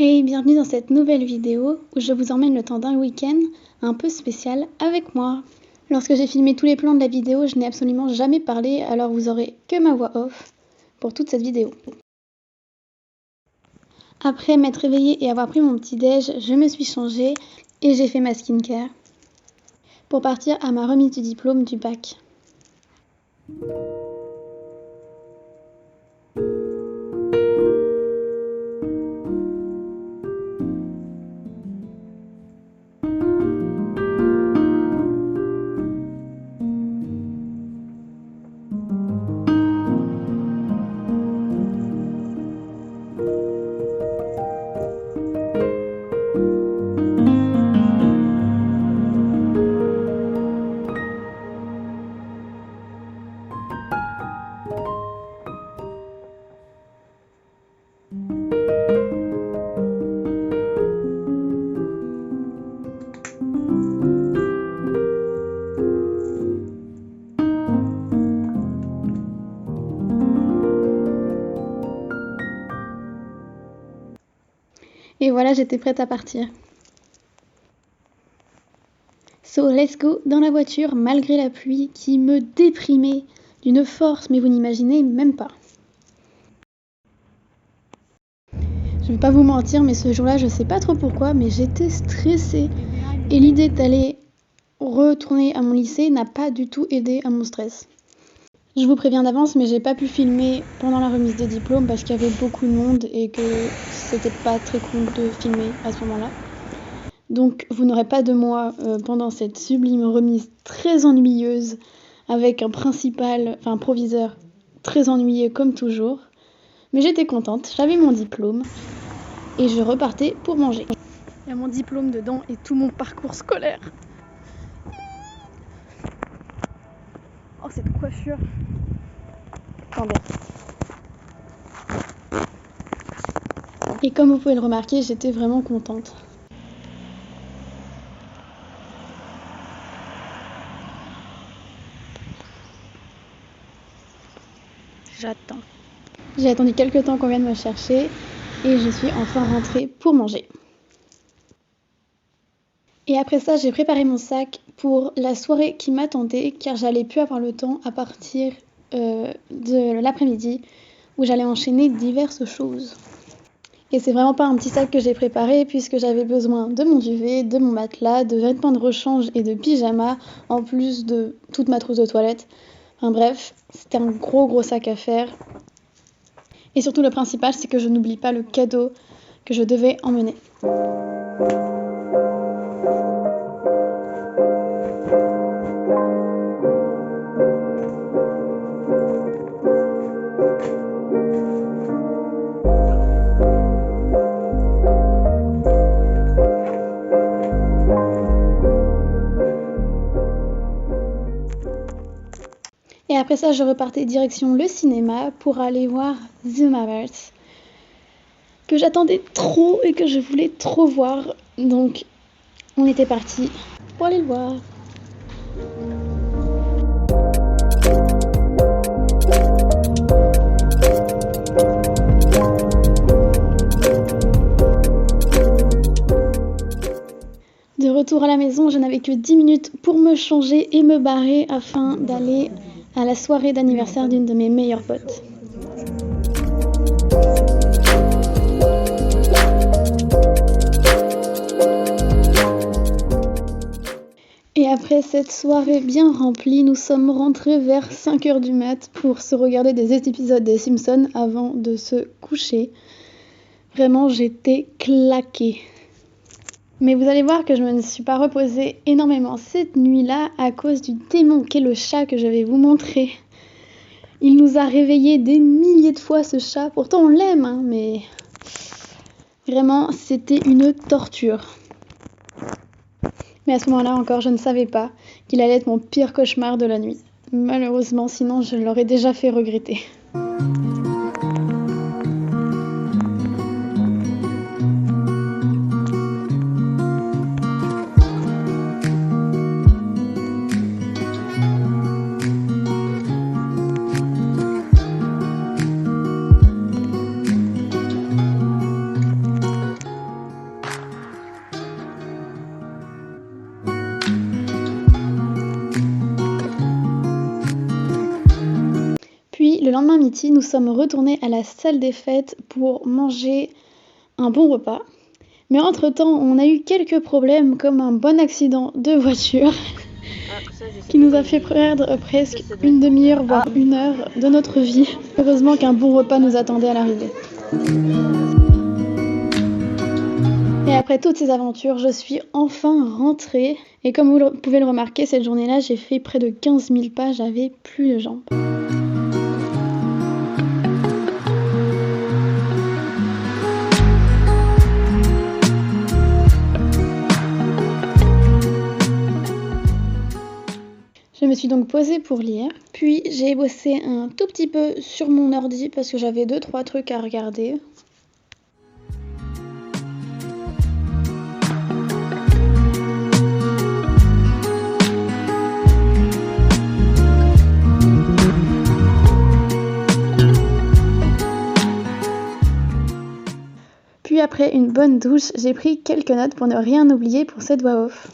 Hey, bienvenue dans cette nouvelle vidéo où je vous emmène le temps d'un week-end un peu spécial avec moi. Lorsque j'ai filmé tous les plans de la vidéo, je n'ai absolument jamais parlé, alors vous aurez que ma voix off pour toute cette vidéo. Après m'être réveillée et avoir pris mon petit déj, je me suis changée et j'ai fait ma skincare pour partir à ma remise du diplôme du bac. Et voilà, j'étais prête à partir. So let's go dans la voiture malgré la pluie qui me déprimait d'une force, mais vous n'imaginez même pas. Je vais pas vous mentir, mais ce jour-là, je sais pas trop pourquoi, mais j'étais stressée. Et l'idée d'aller retourner à mon lycée n'a pas du tout aidé à mon stress. Je vous préviens d'avance, mais j'ai pas pu filmer pendant la remise des diplômes parce qu'il y avait beaucoup de monde et que c'était pas très cool de filmer à ce moment-là. Donc vous n'aurez pas de moi pendant cette sublime remise très ennuyeuse avec un proviseur très ennuyeux comme toujours. Mais j'étais contente, j'avais mon diplôme et je repartais pour manger. Il y a mon diplôme dedans et tout mon parcours scolaire. Oh, cette coiffure. Attendez. Et comme vous pouvez le remarquer, j'étais vraiment contente. J'attends. J'ai attendu quelques temps qu'on vienne me chercher et je suis enfin rentrée pour manger. Et après ça, j'ai préparé mon sac pour la soirée qui m'attendait car j'allais plus avoir le temps à partir de l'après-midi où j'allais enchaîner diverses choses. Et c'est vraiment pas un petit sac que j'ai préparé puisque j'avais besoin de mon duvet, de mon matelas, de vêtements de rechange et de pyjama en plus de toute ma trousse de toilette. Enfin bref, c'était un gros sac à faire. Et surtout le principal, c'est que je n'oublie pas le cadeau que je devais emmener. Et après ça, je repartais direction le cinéma pour aller voir The Marvels, que j'attendais trop et que je voulais trop voir. Donc, on était partis pour aller le voir. De retour à la maison, je n'avais que 10 minutes pour me changer et me barrer afin d'aller à la soirée d'anniversaire d'une de mes meilleures potes. Et après cette soirée bien remplie, nous sommes rentrés vers 5h du mat pour se regarder des épisodes des Simpsons avant de se coucher. Vraiment, j'étais claquée. Mais vous allez voir que je ne me suis pas reposée énormément cette nuit-là à cause du démon qu'est le chat que je vais vous montrer. Il nous a réveillés des milliers de fois ce chat, pourtant on l'aime, hein, mais vraiment c'était une torture. Mais à ce moment-là encore, je ne savais pas qu'il allait être mon pire cauchemar de la nuit. Malheureusement, sinon je l'aurais déjà fait regretter. midi, nous sommes retournés à la salle des fêtes pour manger un bon repas. Mais entre-temps, on a eu quelques problèmes comme un bon accident de voiture qui nous a fait perdre presque une demi-heure, voire 1 heure de notre vie. Heureusement qu'un bon repas nous attendait à l'arrivée. Et après toutes ces aventures, je suis enfin rentrée. Et comme vous pouvez le remarquer, cette journée-là, j'ai fait près de 15 000 pas, j'avais plus de jambes. Je me suis donc posée pour lire, puis j'ai bossé un tout petit peu sur mon ordi parce que j'avais 2-3 trucs à regarder. Puis après une bonne douche, j'ai pris quelques notes pour ne rien oublier pour cette voix off.